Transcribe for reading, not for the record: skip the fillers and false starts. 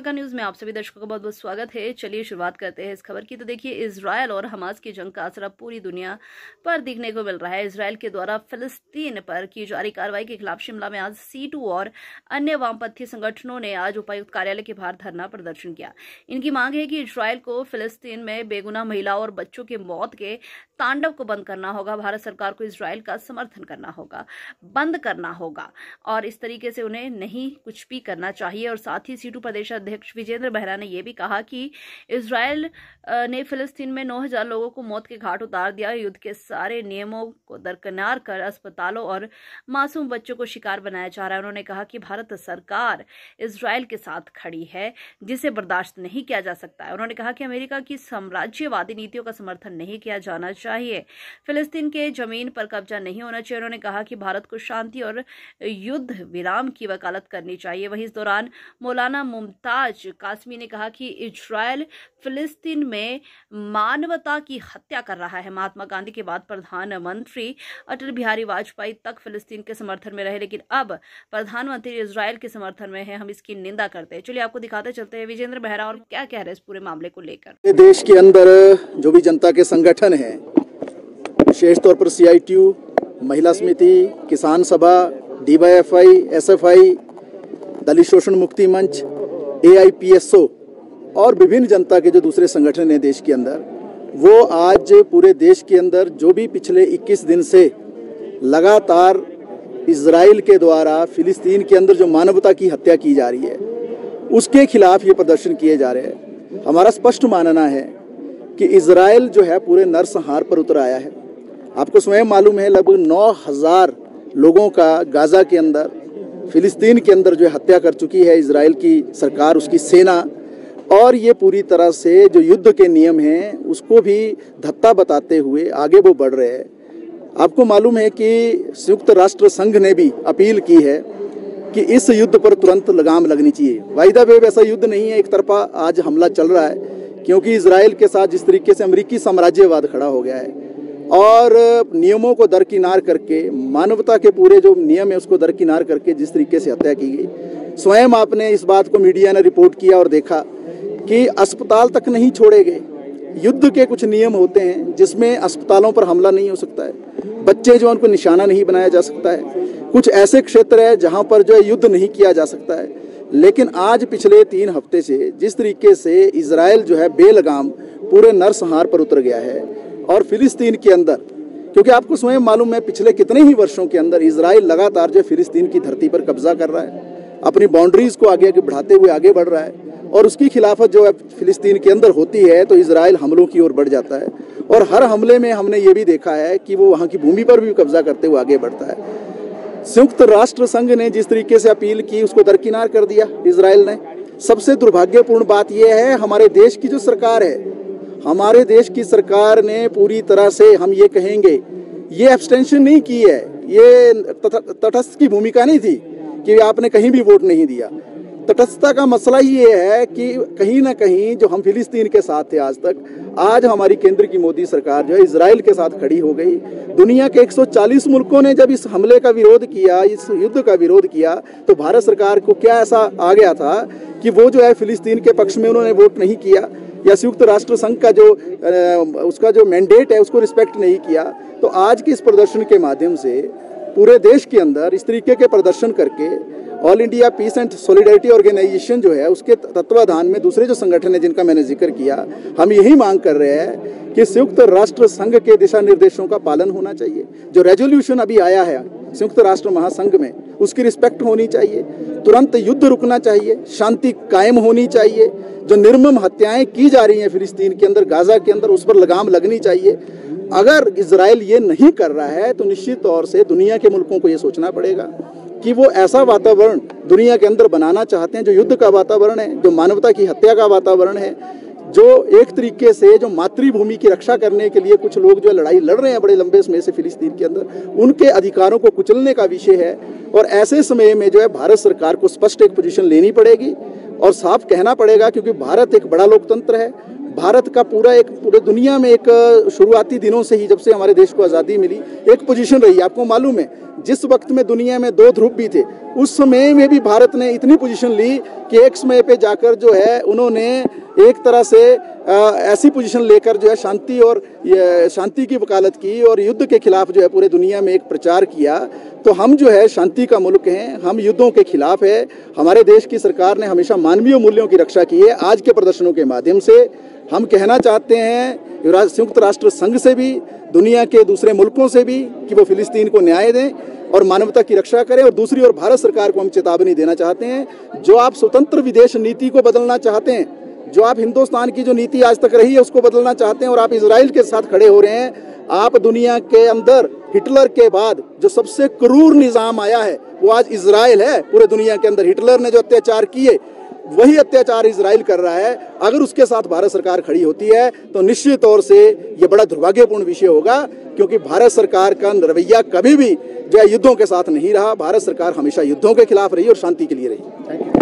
Dhaka news में आप सभी दर्शकों का बहुत बहुत स्वागत है। चलिए शुरुआत करते हैं इस खबर की। तो देखिए, इजरायल और हमास की जंग का असर अब पूरी दुनिया पर दिखने को मिल रहा है। इजरायल के द्वारा फिलिस्तीन पर की जा रही कार्रवाई के खिलाफ शिमला में आज C2 और अन्य वामपंथी संगठनों ने आज उपायुक्त कार्यालय के बाहर धरना प्रदर्शन किया। इनकी मांग है कि इजरायल को फिलिस्तीन में बेगुनाह महिलाओं और बच्चों की मौत के तांडव को बंद करना होगा। भारत सरकार को इजरायल का समर्थन करना होगा, बंद करना होगा और इस तरीके से उन्हें नहीं कुछ भी करना चाहिए। और साथ ही C2 प्रदेश अध्यक्ष विजेंद्र बेहरा ने यह भी कहा कि इजरायल ने फिलिस्तीन में 9,000 लोगों को मौत के घाट उतार दिया। युद्ध के सारे नियमों को दरकिनार कर अस्पतालों और मासूम बच्चों को शिकार बनाया जा रहा है। उन्होंने कहा कि भारत सरकार इजरायल के साथ खड़ी है, जिसे बर्दाश्त नहीं किया जा सकता है। उन्होंने कहा कि अमेरिका की साम्राज्यवादी नीतियों का समर्थन नहीं किया जाना चाहिए। फिलिस्तीन के जमीन पर कब्जा नहीं होना चाहिए। उन्होंने कहा कि भारत को शांति और युद्ध विराम की वकालत करनी चाहिए। वहीं इस दौरान मौलाना मुमताज कासमी ने कहा कि इजरायल फिलिस्तीन में मानवता की हत्या कर रहा है। महात्मा गांधी के बाद प्रधानमंत्री अटल बिहारी वाजपेयी तक फिलिस्तीन के समर्थन में रहे, लेकिन अब प्रधानमंत्री इजरायल के समर्थन में है। हम इसकी निंदा करते हैं। चलिए आपको दिखाते चलते हैं विजेंद्र बेहरा और क्या कह रहे हैं इस पूरे मामले को लेकर। देश के अंदर जो भी जनता के संगठन हैं, विशेष तौर पर CITU, महिला समिति, किसान सभा, DYFI, SFI, दलित शोषण मुक्ति मंच, AIPSO और विभिन्न जनता के जो दूसरे संगठन हैं देश के अंदर, वो आज पूरे देश के अंदर जो भी पिछले 21 दिन से लगातार इजराइल के द्वारा फिलिस्तीन के अंदर जो मानवता की हत्या की जा रही है, उसके खिलाफ ये प्रदर्शन किए जा रहे हैं। हमारा स्पष्ट मानना है कि इजराइल जो है पूरे नरसंहार पर उतर आया है। आपको स्वयं मालूम है, लगभग 9,000 लोगों का गाजा के अंदर, फिलिस्तीन के अंदर जो हत्या कर चुकी है इजराइल की सरकार, उसकी सेना। और ये पूरी तरह से जो युद्ध के नियम हैं उसको भी धत्ता बताते हुए आगे वो बढ़ रहे हैं। आपको मालूम है कि संयुक्त राष्ट्र संघ ने भी अपील की है कि इस युद्ध पर तुरंत लगाम लगनी चाहिए। वायदा वे वैसा युद्ध नहीं है, एक तरफा आज हमला चल रहा है, क्योंकि इजराइल के साथ जिस तरीके से अमेरिकी साम्राज्यवाद खड़ा हो गया है और नियमों को दरकिनार करके, मानवता के पूरे जो नियम है उसको दरकिनार करके जिस तरीके से हत्या की गई। स्वयं आपने इस बात को मीडिया ने रिपोर्ट किया और देखा कि अस्पताल तक नहीं छोड़े गए। युद्ध के कुछ नियम होते हैं जिसमें अस्पतालों पर हमला नहीं हो सकता है, बच्चे जो उनको निशाना नहीं बनाया जा सकता है, कुछ ऐसे क्षेत्र है जहां पर जो है युद्ध नहीं किया जा सकता है। लेकिन आज पिछले 3 हफ्ते से जिस तरीके से इजराइल जो है बेलगाम पूरे नरसंहार पर उतर गया है और फिलिस्तीन के अंदर, क्योंकि आपको स्वयं मालूम है पिछले कितने ही वर्षों के अंदर इजराइल लगातार जो फिलिस्तीन की धरती पर कब्जा कर रहा है, अपनी बाउंड्रीज को आगे बढ़ाते हुए आगे बढ़ रहा है और उसकी खिलाफत जो है फिलिस्तीन के अंदर होती है तो इजराइल हमलों की ओर बढ़ जाता है। और हर हमले में हमने ये भी देखा है कि वो वहाँ की भूमि पर भी कब्जा करते हुए आगे बढ़ता है। संयुक्त राष्ट्र संघ ने जिस तरीके से अपील की उसको दरकिनार कर दिया इजराइल ने। सबसे दुर्भाग्यपूर्ण बात यह है, हमारे देश की जो सरकार है, हमारे देश की सरकार ने पूरी तरह से, हम ये कहेंगे, ये एब्सटेंशन नहीं की है, ये तटस्थ की भूमिका नहीं थी कि आपने कहीं भी वोट नहीं दिया। तटस्थता का मसला ये है कि कहीं ना कहीं जो हम फिलिस्तीन के साथ थे आज तक, आज हमारी केंद्र की मोदी सरकार जो है इजराइल के साथ खड़ी हो गई। दुनिया के 140 मुल्कों ने जब इस हमले का विरोध किया, इस युद्ध का विरोध किया, तो भारत सरकार को क्या ऐसा आ गया था कि वो जो है फिलिस्तीन के पक्ष में उन्होंने वोट नहीं किया या संयुक्त राष्ट्र संघ का जो उसका जो मैंडेट है उसको रिस्पेक्ट नहीं किया। तो आज के इस प्रदर्शन के माध्यम से पूरे देश के अंदर इस तरीके के प्रदर्शन करके All India Peace and Solidarity Organisation जो है उसके तत्वाधान में दूसरे जो संगठन है जिनका मैंने जिक्र किया, हम यही मांग कर रहे हैं कि संयुक्त राष्ट्र संघ के दिशा निर्देशों का पालन होना चाहिए। जो रेजोल्यूशन अभी आया है संयुक्त राष्ट्र महासंघ में, उसकी रिस्पेक्ट होनी चाहिए। तुरंत युद्ध रुकना चाहिए, शांति कायम होनी चाहिए। जो निर्मम हत्याएं की जा रही हैं फिलिस्तीन के अंदर, गाजा के अंदर, उस पर लगाम लगनी चाहिए। अगर इजराइल ये नहीं कर रहा है तो निश्चित तौर से दुनिया के मुल्कों को ये सोचना पड़ेगा कि वो ऐसा वातावरण दुनिया के अंदर बनाना चाहते हैं जो युद्ध का वातावरण है, जो मानवता की हत्या का वातावरण है, जो एक तरीके से जो मातृभूमि की रक्षा करने के लिए कुछ लोग जो लड़ाई लड़ रहे हैं बड़े लंबे समय से फिलिस्तीन के अंदर, उनके अधिकारों को कुचलने का विषय है। और ऐसे समय में जो है भारत सरकार को स्पष्ट एक पोजीशन लेनी पड़ेगी और साफ कहना पड़ेगा, क्योंकि भारत एक बड़ा लोकतंत्र है, भारत का पूरे दुनिया में एक शुरुआती दिनों से ही, जब से हमारे देश को आज़ादी मिली, एक पोजीशन रही। आपको मालूम है जिस वक्त में दुनिया में 2 ध्रुव भी थे, उस समय में भी भारत ने इतनी पोजीशन ली कि एक समय पे जाकर जो है उन्होंने एक तरह से ऐसी पोजीशन लेकर जो है शांति की वकालत की और युद्ध के खिलाफ जो है पूरे दुनिया में एक प्रचार किया। तो हम जो है शांति का मुल्क हैं, हम युद्धों के खिलाफ है। हमारे देश की सरकार ने हमेशा मानवीय मूल्यों की रक्षा की है। आज के प्रदर्शनों के माध्यम से हम कहना चाहते हैं संयुक्त राष्ट्र संघ से भी, दुनिया के दूसरे मुल्कों से भी, कि वो फिलिस्तीन को न्याय दें और मानवता की रक्षा करें। और दूसरी ओर भारत सरकार को हम चेतावनी देना चाहते हैं, जो आप स्वतंत्र विदेश नीति को बदलना चाहते हैं, जो आप हिंदुस्तान की जो नीति आज तक रही है उसको बदलना चाहते हैं और आप इजराइल के साथ खड़े हो रहे हैं, आप दुनिया के अंदर हिटलर के बाद जो सबसे क्रूर निज़ाम आया है वो आज इजराइल है। पूरे दुनिया के अंदर हिटलर ने जो अत्याचार किए वही अत्याचार इजराइल कर रहा है। अगर उसके साथ भारत सरकार खड़ी होती है तो निश्चित तौर से ये बड़ा दुर्भाग्यपूर्ण विषय होगा, क्योंकि भारत सरकार का रवैया कभी भी जो है युद्धों के साथ नहीं रहा। भारत सरकार हमेशा युद्धों के खिलाफ रही और शांति के लिए रही।